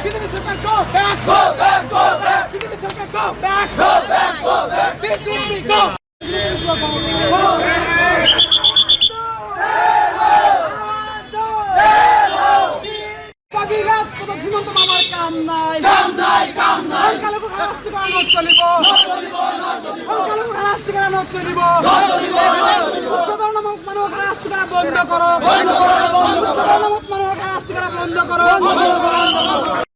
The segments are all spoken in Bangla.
বিজেপি সরকার go back, go back, go back. BJP সরকার go back, go back, go back. BJP go. Himanta মামার কাম নাই, কাম নাই, কাম নাই। কালোকে হারাস্তি করা নট চলিব, কালোকে হারাস্তি করা নট চলিব। উচ্চতর নামক মানুষ হারাস্তি করা বন্ধ করো, উচ্চতর নামক মানুষ হারাস্তি করা বন্ধ করো।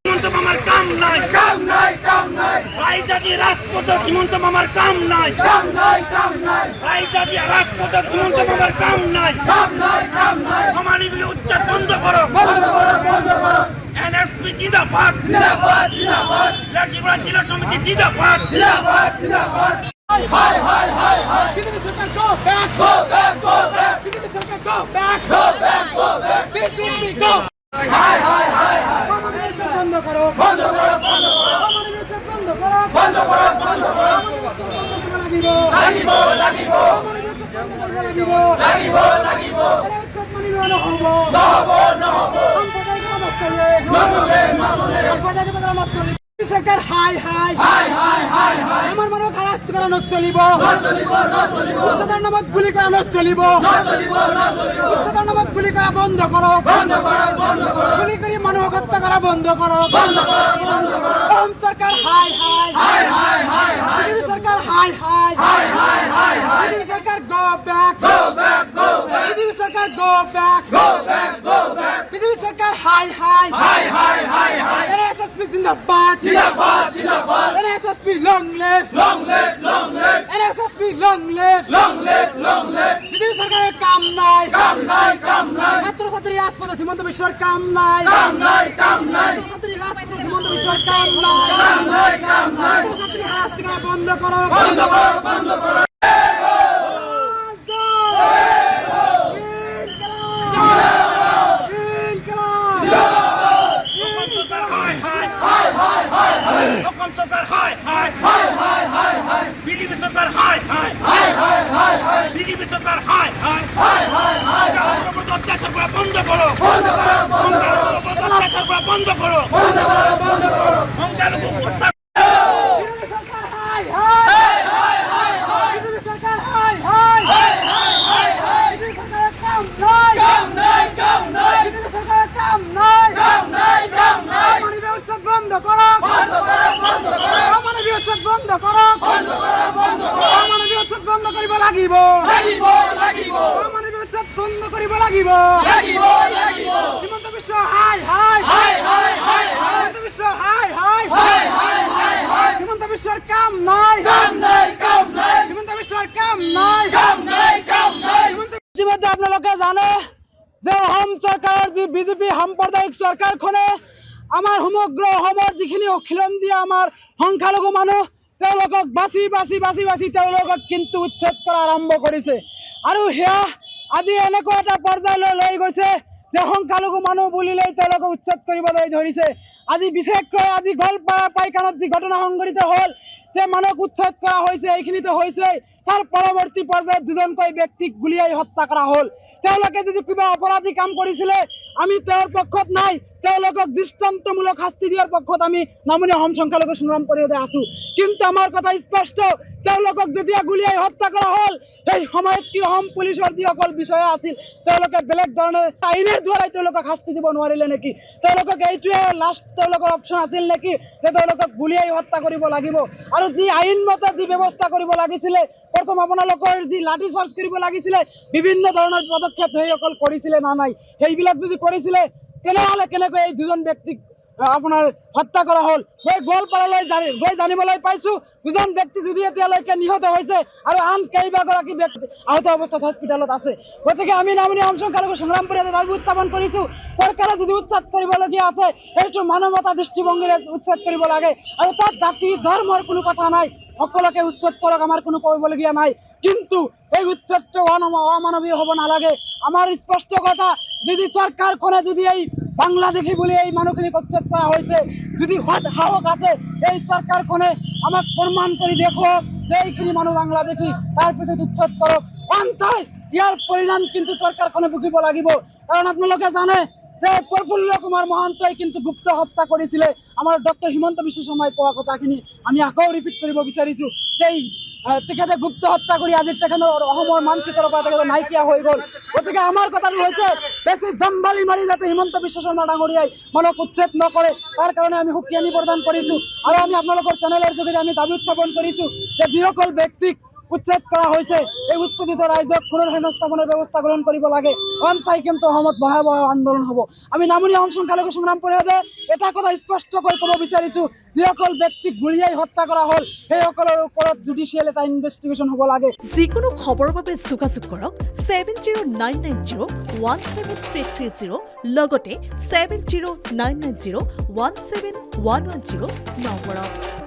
হিমন্ত মামার কাম নাই, কাম নাই, কাম নাই। রাইজাজি রাজপথ হিমন্ত মামার কাম নাই, কাম নাই, কাম নাই। রাইজাজি রাজপথ হিমন্ত মামার কাম নাই, কাম নাই, কাম নাই। অমানবীয় উচ্চারণ বন্ধ করো, বন্ধ করো, বন্ধ করো। এনএসপি জিন্দাবাদ, জিন্দাবাদ, জিন্দাবাদ। রাশিপুরা জেলা সমিতি জিন্দাবাদ, জিন্দাবাদ, জিন্দাবাদ। হাই হাই হাই হাই হাই বিজেপি সরকার go back, go back, go back. BJP সরকার go back, go back, go back. BJP go. হাই হাই হাই হাই আমাদের উচ্চারণ বন্ধ করো, বন্ধ করো, বন্ধ করো। আমাদের উচ্চারণ বন্ধ করো, বন্ধ করো, বন্ধ করো। লাগিব, লাগিব, লাগিব। আমাদের উচ্চারণ বন্ধ করব, লাগিব, লাগিব, লাগিব। উচ্চারণ মানিব নহব, নহব, নহব। সম্প্রদায়িক মত চলে, নচলে, নচলে। সম্প্রদায়িক মত চলে। সরকার হাই হাই হাই হাই হাই হাই আমার মানুষ হারাস্তি করা নট চলিব, উচ্চতর নামত গুলি করা নট চলিব, উচ্চতর নামত গুলি করা বন্ধ করো, বন্ধ করো, বন্ধ করো। গুলি করে মানুষ হত্যা করা বন্ধ করো, বন্ধ করো, বন্ধ করো। ওম সরকার হাই হাই হাই হাই হাই হাই বিজেপি সরকার হাই হাই হাই হাই হাই হাই বিজেপি সরকার go back, go back, go back. BJP সরকার go back, go back, go back. BJP সরকার হাই হাই হাই হাই হাই হাই এনএসপি জিন্দাবাদ, জিন্দাবাদ, জিন্দাবাদ। NSP long live, long live, long live. NSP long live, long live, long live. BJP সরকারের কাম নাই, কাম নাই, কাম নাই। ছাত্রছাত্রী রাজপথে হিমন্ত বিশ্বের কাম নাই, কাম নাই, কাম নাই। ছাত্রছাত্রী রাজপথে হিমন্ত বিশ্বের কাম নাই, কাম নাই, কাম নাই। ছাত্রছাত্রী হারাস্তি করা বন্ধ করো, বন্ধ করো, বন্ধ করো। বিজেপি সরকার হাই হাই হাই হাই হাই হাই বিজেপি সরকার হাই হাই হাই হাই হাই অত্যাচার করা বন্ধ করো, বন্ধ করো, বন্ধ করো। অত্যাচার করা বন্ধ করো, বন্ধ করো, বন্ধ করো। সংখ্যালঘু হত্যা বিজেপি সরকার হাই হাই হাই হাই হাই বিজেপি সরকার হাই হাই হাই হাই হাই হাই বিজেপি সরকারের কাম নাই, কাম নাই, কাম নাই। বিজেপি সরকারের কাম নাই, কাম নাই, কাম নাই। মানবীয় উচ্ছেদ বন্ধ করো, বন্ধ করো, বন্ধ করো। মানবীয় উচ্ছেদ বন্ধ করো, বন্ধ করো, বন্ধ করো। মানবীয় উচ্ছেদ বন্ধ করিব লাগিব, লাগিব, লাগিব। মানবীয় উচ্ছেদ বন্ধ করিব লাগিব, লাগিব, লাগিব। হিমন্ত বিশ্ব হাই হাই হাই হাই হাই হাই হিমন্ত বিশ্ব হাই হাই হাই হাই হাই হাই হিমন্ত বিশ্বের কাম নাই, কাম নাই, কাম নাই। হিমন্ত বিশ্বের কাম নাই, কাম নাই, কাম নাই। ইতিমধ্যে আপোনালোকে জানে যে অসম চৰকাৰৰ যি বিজেপি সাম্প্ৰদায়িক চৰকাৰখনে আমাৰ সমগ্ৰ অসমৰ যিখিনি খিলঞ্জীয়া আমাৰ সংখ্যালঘু মানুহ তেওঁলোকক বাছি বাছি বাছি বাছি তেওঁলোকক কিন্তু উচ্ছেদ কৰা আৰম্ভ কৰিছে। আৰু সেয়া আজি এনেকুৱা এটা পৰ্যায়লৈ লৈ গৈছে যে সংখ্যালঘু মানুহ বুলিলেই তেওঁলোকক উচ্ছেদ কৰিবলৈ ধৰিছে। আজি বিশেষকৈ আজি গোৱালপাৰা পাইকানত যি ঘটনা সংঘটিত হ'ল যে মানুহক উচ্ছেদ কৰা হৈছে, এইখিনিতে হৈছে। তাৰ পৰৱৰ্তী পৰ্যায়ত দুজনকৈ ব্যক্তিক গুলিয়াই হত্যা কৰা হ'ল। তেওঁলোকে যদি কিবা অপৰাধী কাম কৰিছিলে আমি তেওঁৰ পক্ষত নাই, তেওঁলোকক দৃষ্টান্তমূলক শাস্তি দিয়াৰ পক্ষত আমি নামনি অসম সংখ্যালঘু সংগ্ৰাম পৰিষদে আছো। কিন্তু আমাৰ কথা স্পষ্ট, তেওঁলোকক যেতিয়া গুলিয়াই হত্যা কৰা হ'ল সেই সময়ত কি অসম পুলিচৰ যিসকল বিষয়া আছিল তেওঁলোকে বেলেগ ধৰণে আইনৰ দ্বাৰাই তেওঁলোকক শাস্তি দিব নোৱাৰিলে নেকি? তেওঁলোকক এইটোৱে লাষ্ট তেওঁলোকৰ অপশ্যন আছিল নেকি যে তেওঁলোকক গুলিয়াই হত্যা কৰিব লাগিব? আৰু যি আইনমতে যি ব্যৱস্থা কৰিব লাগিছিলে, প্ৰথম আপোনালোকৰ যি লাঠি চাৰ্জ কৰিব লাগিছিলে, বিভিন্ন ধৰণৰ পদক্ষেপ সেইসকল কৰিছিলে না নাই? সেইবিলাক যদি কৰিছিলে তেনেহ'লে কেনেকৈ এই দুজন ব্যক্তিক আপোনাৰ হত্যা কৰা হ'ল? মই গোৱালপাৰালৈ গৈ জানিবলৈ পাইছোঁ দুজন ব্যক্তি যদি এতিয়ালৈকে নিহত হৈছে আৰু আন কেইবাগৰাকী ব্যক্তি আহত অৱস্থাত হস্পিটেলত আছে। গতিকে আমি নামনি অসম সংখ্যালঘু সংগ্ৰাম পৰিষদে দাবী উত্থাপন কৰিছোঁ, চৰকাৰে যদি উচ্ছেদ কৰিবলগীয়া আছে সেইটো মানৱতা দৃষ্টিভংগীৰে উচ্ছেদ কৰিব লাগে। আৰু তাত জাতি ধৰ্মৰ কোনো কথা নাই, সকলোকে উচ্ছেদ কৰক, আমাৰ কোনো কৰিবলগীয়া নাই। কিন্তু এই উচ্ছেদটো অমানৱীয় হ'ব নালাগে। আমাৰ স্পষ্ট কথা, যদি চৰকাৰখনে যদি এই বাংলাদেশী বুলি এই মানুহখিনিক উচ্ছেদ কৰা হৈছে, যদি সাহস আছে এই চৰকাৰখনে আমাক প্ৰমাণ কৰি দেখুৱাওক যে এইখিনি মানুহ বাংলাদেশী, তাৰপিছত উচ্ছেদ কৰক। অন্যথা ইয়াৰ পৰিণাম কিন্তু চৰকাৰখনে ভুগিব লাগিব। কাৰণ আপোনালোকে জানে যে প্ৰফুল্ল কুমাৰ মহন্তই কিন্তু গুপ্ত হত্যা কৰিছিলে আমাৰ ডক্টৰ হিমন্ত বিশ্ব শৰ্মাই কোৱা কথাখিনি আমি আকৌ ৰিপিট কৰিব বিচাৰিছোঁ যে তেখেতে গুপ্ত হত্যা কৰি আজি তেখেতৰ অসমৰ মানচিত্ৰৰ পৰা তেখেত নাইকিয়া হৈ গ'ল। গতিকে আমাৰ কথাটো হৈছে বেছি দম্বালি মাৰি যাতে হিমন্ত বিশ্ব শৰ্মা ডাঙৰীয়াই মানুহক উচ্ছেদ নকৰে তাৰ কাৰণে আমি সুকিয়ানি প্ৰদান কৰিছোঁ আৰু আমি আপোনালোকৰ চেনেলৰ যোগেদি আমি দাবী উত্থাপন কৰিছোঁ যে যিসকল ব্যক্তিক উচ্ছেদ কৰা হৈছে এই উচ্ছেদিত ৰাইজক পুনৰ্সংস্থাপনৰ ব্যৱস্থা গ্ৰহণ কৰিব লাগে, অন্যথাই কিন্তু অসমত ভয়াৱহ আন্দোলন হ'ব। আমি নামনি অসম সংখ্যালঘু সংগ্ৰাম পৰিষদে এটা কথা স্পষ্টকৈ ক'ব বিচাৰিছোঁ, যিসকল ব্যক্তিক গুলীয়াই হত্যা কৰা হ'ল সেইসকলৰ ওপৰত জুডিচিয়েল এটা ইনভেষ্টিগেশ্যন হ'ব লাগে। যিকোনো খবৰৰ বাবে যোগাযোগ কৰক 7099017330 লগতে 7099017110 নম্বৰত।